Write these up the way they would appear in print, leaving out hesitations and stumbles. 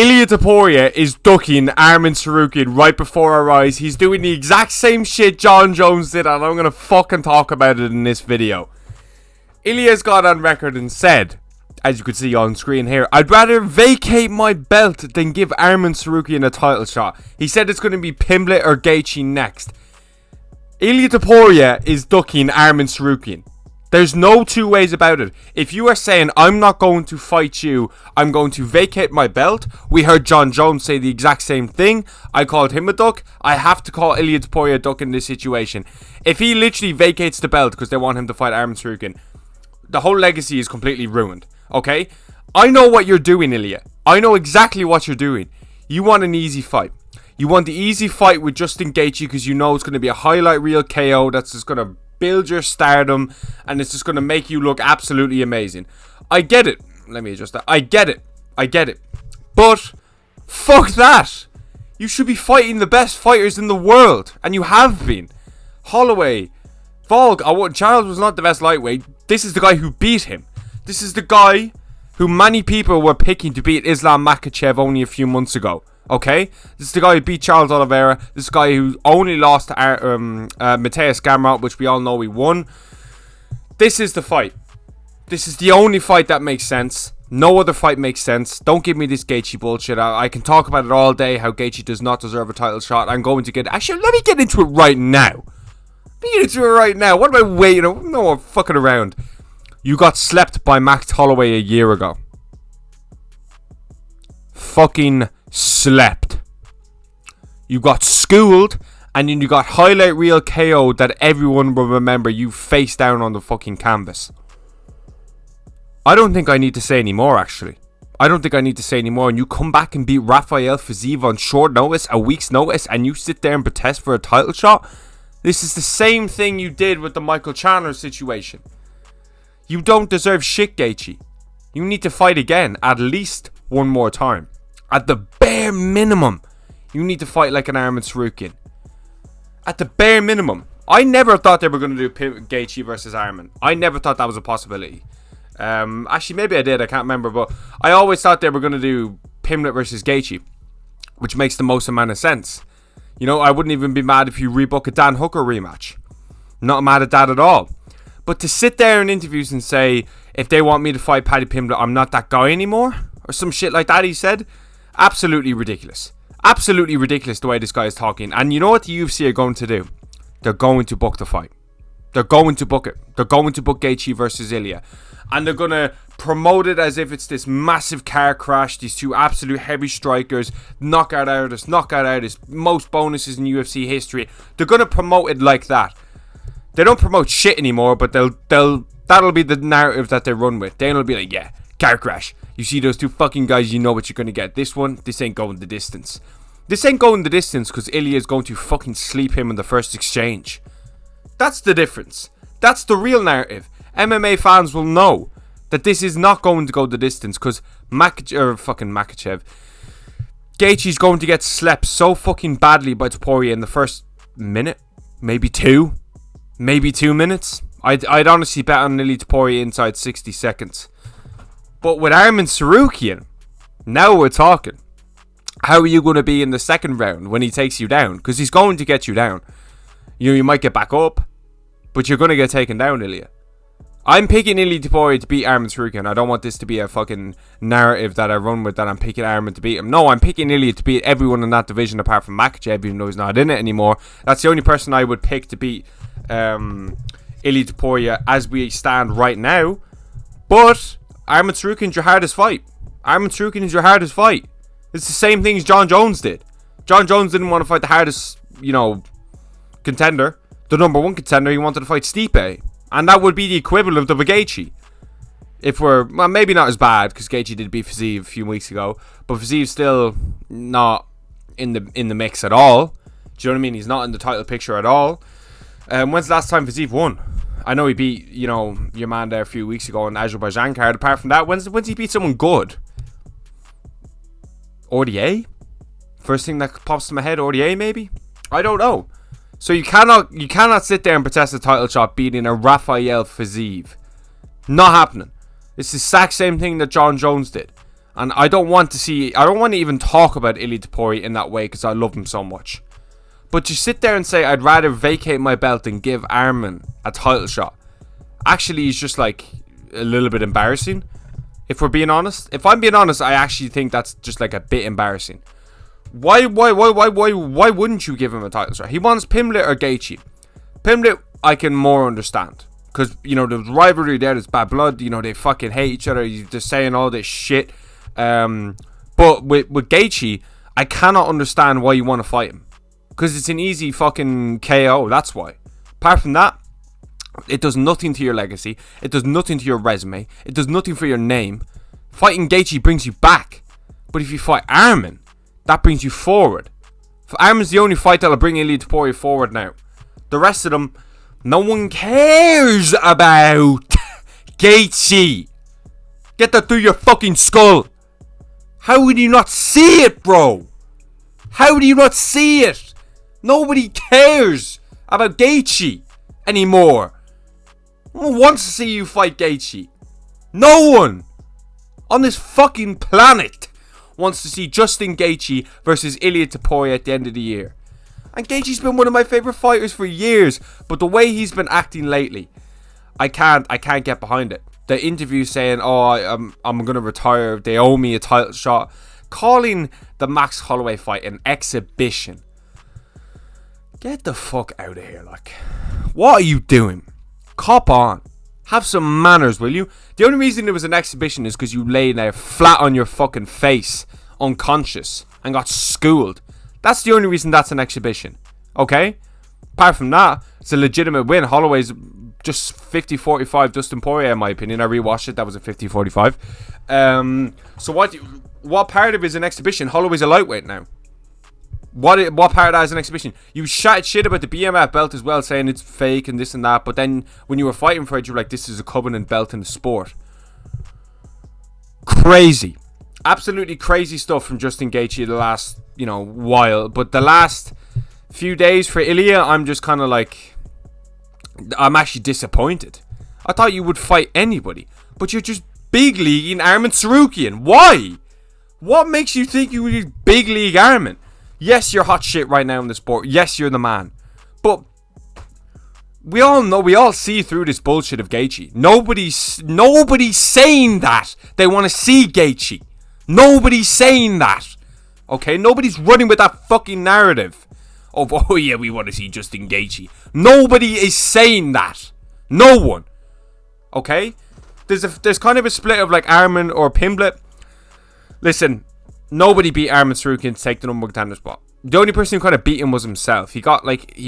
Ilia Topuria is ducking Arman Tsarukyan right before our eyes. He's doing the exact same shit Jon Jones did, and I'm going to fucking talk about it in this video. Ilia's got on record and said, as you can see on screen here, I'd rather vacate my belt than give Arman Tsarukyan a title shot. He said it's going to be Pimblett or Gaethje next. Ilia Topuria is ducking Arman Tsarukyan. There's no two ways about it. If you are saying, I'm not going to fight you, I'm going to vacate my belt. We heard Jon Jones say the exact same thing. I called him a duck. I have to call Ilia Topuria a duck in this situation. If he literally vacates the belt because they want him to fight Arman Tsarukyan, the whole legacy is completely ruined. Okay? I know what you're doing, Ilia. I know exactly what you're doing. You want an easy fight. You want the easy fight with Justin Gaethje because you know it's going to be a highlight reel KO that's just going to build your stardom, and it's just going to make you look absolutely amazing. I get it. Let me adjust that. I get it. But fuck that. You should be fighting the best fighters in the world, and you have been. Holloway, Volk, Charles was not the best lightweight. This is the guy who beat him. This is the guy who many people were picking to beat Islam Makhachev only a few months ago. Okay? This is the guy who beat Charles Oliveira. This is the guy who only lost to Mateus Gamrot, which we all know he won. This is the fight. This is the only fight that makes sense. No other fight makes sense. Don't give me this Gaethje bullshit. I can talk about it all day, how Gaethje does not deserve a title shot. I'm going to get... Actually, let me get into it right now. What am I waiting? No, I'm fucking around. You got slept by Max Holloway a year ago. Fucking slept. You got schooled, and then you got highlight reel KO that everyone will remember you face down on the fucking canvas. I don't think I need to say any more, actually. I don't think I need to say any more. And you come back and beat Rafael Fiziev on short notice, a week's notice, and you sit there and protest for a title shot. This is the same thing you did with the Michael Chandler situation. You don't deserve shit, Gaethje. You need to fight again, at least one more time. At the bare minimum, you need to fight like an Arman Tsarukyan. At the bare minimum. I never thought they were going to do Gaethje versus Arman. I never thought that was a possibility. Actually, maybe I did. I can't remember. But I always thought they were going to do Pimblett versus Gaethje, which makes the most amount of sense. You know, I wouldn't even be mad if you rebook a Dan Hooker rematch. Not mad at that at all. But to sit there in interviews and say, if they want me to fight Paddy Pimblett, I'm not that guy anymore, or some shit like that, he said. Absolutely ridiculous. Absolutely ridiculous the way this guy is talking. And you know what the UFC are going to do? They're going to book the fight. They're going to book it. They're going to book Gaethje versus Ilia. And they're going to promote it as if it's this massive car crash. These two absolute heavy strikers. Knockout artists. Most bonuses in UFC history. They're going to promote it like that. They don't promote shit anymore, but that'll be the narrative that they run with. They'll be like, yeah, car crash. You see those two fucking guys, you know what you're going to get. This ain't going the distance. This ain't going the distance because Ilia is going to fucking sleep him in the first exchange. That's the difference. That's the real narrative. MMA fans will know that this is not going to go the distance because Makhachev, Gaethje's going to get slept so fucking badly by Topuria in the first minute, maybe 2 minutes. I'd honestly bet on Ilia Topuria inside 60 seconds. But with Arman Tsarukyan, now we're talking. How are you going to be in the second round when he takes you down? Because he's going to get you down. You might get back up, but you're going to get taken down, Ilia. I'm picking Ilia Topuria to beat Arman Tsarukyan. I don't want this to be a fucking narrative that I run with that I'm picking Arman to beat him. No, I'm picking Ilia to beat everyone in that division apart from Makhachev, even though he's not in it anymore. That's the only person I would pick to beat Ilia Topuria as we stand right now. But Arman Tsarukyan is your hardest fight. It's the same thing as Jon Jones did. Jon Jones didn't want to fight the hardest, contender. The number one contender. He wanted to fight Stipe. And that would be the equivalent of a Gaethje. Maybe not as bad, because Gaethje did beat Fiziev a few weeks ago. But Fiziev's still not in the mix at all. Do you know what I mean? He's not in the title picture at all. When's the last time Fiziev won? I know he beat, your man there a few weeks ago on Azerbaijan card. Apart from that, when's he beat someone good? RDA? First thing that pops to my head, RDA maybe? I don't know. So you cannot sit there and protest a title shot beating a Rafael Fiziev. Not happening. It's the exact same thing that Jon Jones did. And I don't want to even talk about Ilia Topuria in that way because I love him so much. But to sit there and say I'd rather vacate my belt than give Arman a title shot, actually is just like a little bit embarrassing. If we're being honest, if I'm being honest, I actually think that's just like a bit embarrassing. Why wouldn't you give him a title shot? He wants Pimblett or Gaethje. Pimblett, I can more understand. Because, you know, there's rivalry there, there's bad blood, you know, they fucking hate each other, they're saying all this shit. But with Gaethje, I cannot understand why you want to fight him. Because it's an easy fucking KO, that's why. Apart from that, it does nothing to your legacy. It does nothing to your resume. It does nothing for your name. Fighting Gaethje brings you back. But if you fight Arman, that brings you forward. Arman's the only fight that'll bring Ilia Topuria forward now. The rest of them, no one cares about. Gaethje. Get that through your fucking skull. How would you not see it, bro? How do you not see it? Nobody cares about Gaethje anymore. No one wants to see you fight Gaethje. No one on this fucking planet wants to see Justin Gaethje versus Ilia Topuria at the end of the year. And Gaethje's been one of my favourite fighters for years, but the way he's been acting lately, I can't get behind it. The interview saying, oh, I'm going to retire, they owe me a title shot. Calling the Max Holloway fight an exhibition. Get the fuck out of here, like. What are you doing? Cop on. Have some manners, will you? The only reason it was an exhibition is because you lay there flat on your fucking face, unconscious, and got schooled. That's the only reason that's an exhibition. Okay? Apart from that, it's a legitimate win. Holloway's just 50-45 Dustin Poirier, in my opinion. I rewatched it. That was a 50-45. So what part of it is an exhibition? Holloway's a lightweight now. What part of that is an exhibition? You shot shit about the BMF belt as well, saying it's fake and this and that. But then when you were fighting for it, you were like, this is a covenant belt in the sport. Crazy. Absolutely crazy stuff from Justin Gaethje the last, while. But the last few days for Ilia, I'm just kind of like, I'm actually disappointed. I thought you would fight anybody. But you're just big leaguing Arman Tsarukyan. Why? What makes you think you would big league Arman? Yes, you're hot shit right now in the sport. Yes, you're the man. But we all know, we all see through this bullshit of Gaethje. Nobody's saying that they want to see Gaethje. Nobody's saying that. Okay? Nobody's running with that fucking narrative of, oh yeah, we want to see Justin Gaethje. Nobody is saying that. No one. Okay? There's kind of a split of like Arman or Pimblett. Listen, nobody beat Arman Tsarukyan to take the number one contender spot. The only person who kind of beat him was himself. He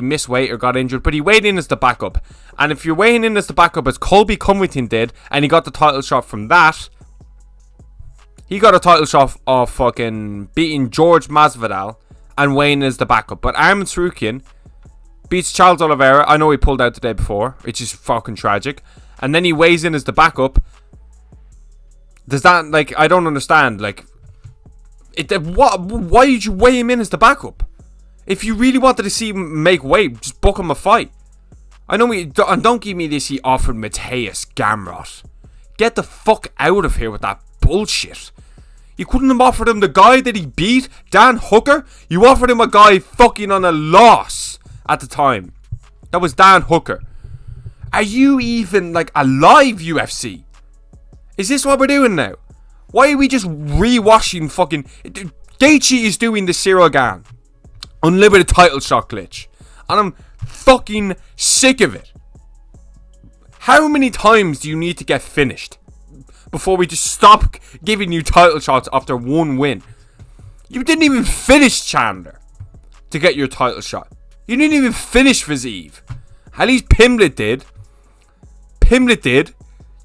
missed weight or got injured, but he weighed in as the backup. And if you're weighing in as the backup, as Colby Covington did, and he got the title shot from that, he got a title shot of fucking beating George Masvidal and weighing in as the backup. But Arman Tsarukyan beats Charles Oliveira. I know he pulled out the day before, which is fucking tragic. And then he weighs in as the backup. Does that, like, I don't understand, like, why did you weigh him in as the backup? If you really wanted to see him make weight, just book him a fight. I know and don't give me this, he offered Mateus Gamrot. Get the fuck out of here with that bullshit. You couldn't have offered him the guy that he beat, Dan Hooker? You offered him a guy fucking on a loss at the time. That was Dan Hooker. Are you even, like, alive, UFC? Is this what we're doing now? Why are we just rewashing fucking... Gaethje is doing the Cyril Gane unlimited title shot glitch. And I'm fucking sick of it. How many times do you need to get finished before we just stop giving you title shots after one win? You didn't even finish Chandler to get your title shot. You didn't even finish Fiziev. At least Pimblett did. Do you know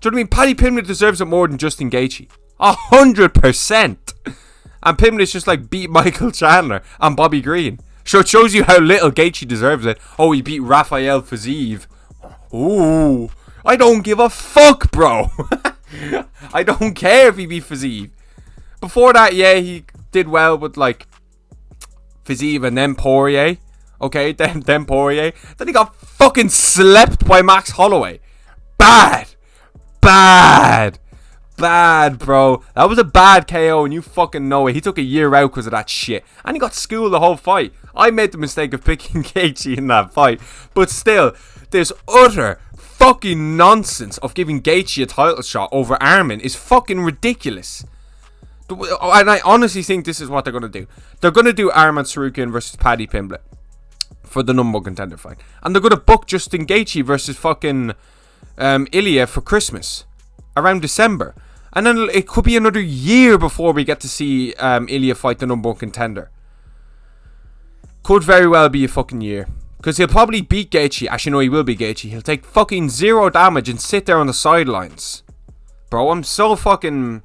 what I mean? Paddy Pimblett deserves it more than Justin Gaethje. 100%. And Pimblett's just like beat Michael Chandler and Bobby Green. So it shows you how little Gaethje deserves it. Oh, he beat Rafael Fiziev. Ooh. I don't give a fuck, bro. I don't care if he beat Fiziev. Before that, yeah, he did well with like Fiziev and then Poirier. Okay, then Poirier. Then he got fucking slept by Max Holloway. Bad. bad, bro. That was a bad KO, and you fucking know it. He took a year out because of that shit. And he got schooled the whole fight. I made the mistake of picking Gaethje in that fight. But still, there's utter fucking nonsense of giving Gaethje a title shot over Arman is fucking ridiculous. And I honestly think this is what they're going to do. They're going to do Arman Tsarukyan versus Paddy Pimblett for the number one contender fight. And they're going to book Justin Gaethje versus fucking Ilia for Christmas around December. And then it could be another year before we get to see Ilia fight the number one contender. Could very well be a fucking year. Because he'll probably beat Gaethje. Actually, no, he will beat Gaethje. He'll take fucking 0 damage and sit there on the sidelines. Bro, I'm so fucking...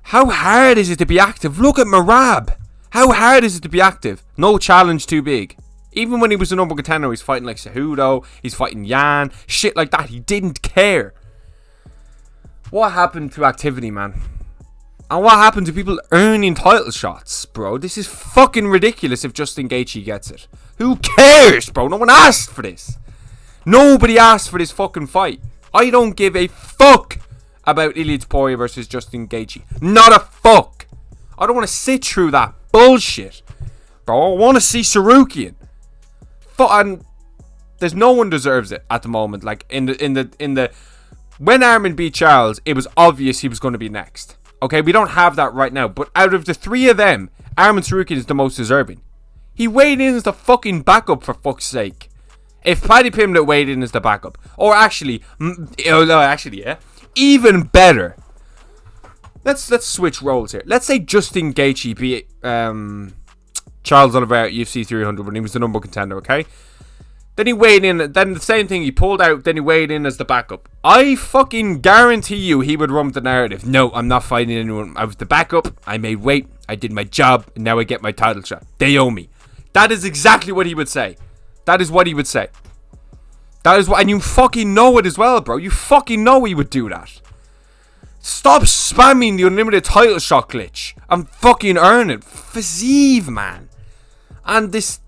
How hard is it to be active? Look at Merab. How hard is it to be active? No challenge too big. Even when he was the number one contender, he's fighting like Cejudo. He's fighting Yan. Shit like that. He didn't care. What happened to activity, man? And what happened to people earning title shots, bro? This is fucking ridiculous if Justin Gaethje gets it. Who cares, bro? No one asked for this. Nobody asked for this fucking fight. I don't give a fuck about Ilia Topuria versus Justin Gaethje. Not a fuck. I don't want to sit through that bullshit, bro. I want to see Tsarukyan. And there's no one deserves it at the moment. Like in the when Arman beat Charles, it was obvious he was going to be next. Okay, we don't have that right now. But out of the three of them, Arman Tsarukyan is the most deserving. He weighed in as the fucking backup, for fuck's sake. If Paddy Pimblett weighed in as the backup, or actually, yeah, even better. Let's switch roles here. Let's say Justin Gaethje beat Charles Oliveira at UFC 300 when he was the number one contender, okay? Then he weighed in, then the same thing, he pulled out, then he weighed in as the backup. I fucking guarantee you he would run with the narrative. No, I'm not fighting anyone. I was the backup, I made weight, I did my job, and now I get my title shot. They owe me. That is exactly what he would say. That is what he would say. That is what, and you fucking know it as well, bro. You fucking know he would do that. Stop spamming the unlimited title shot glitch and fucking earn it. Physive, man. And this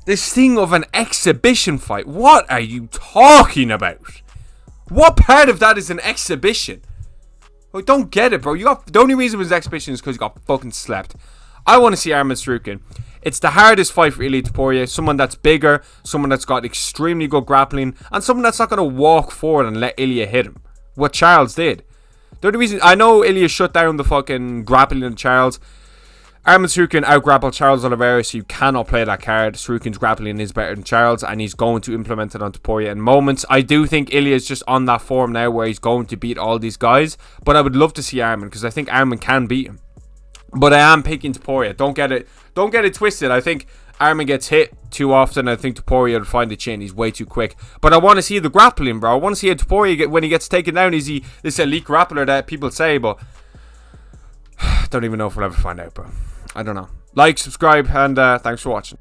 thing of an exhibition fight. What are you talking about? What part of that is an exhibition? I don't get it, bro. The only reason it was an exhibition is because you got fucking slept. I want to see Arman Tsarukyan. It's the hardest fight for Ilia Topuria. Someone that's bigger, someone that's got extremely good grappling, and someone that's not going to walk forward and let Ilia hit him. What Charles did. The only reason, I know Ilia shut down the fucking grappling of Charles. Arman Tsarukyan out-grappled Charles Oliveira, so you cannot play that card. Tsarukyan's grappling is better than Charles, and he's going to implement it on Topuria in moments. I do think Ilia's just on that form now where he's going to beat all these guys, but I would love to see Arman, because I think Arman can beat him. But I am picking Topuria. Don't get it twisted. I think Arman gets hit too often. I think Topuria will find the chin. He's way too quick. But I want to see the grappling, bro. I want to see a Topuria when he gets taken down. Is he this elite grappler that people say? But don't even know if we'll ever find out, bro. I don't know. Like, subscribe, and thanks for watching.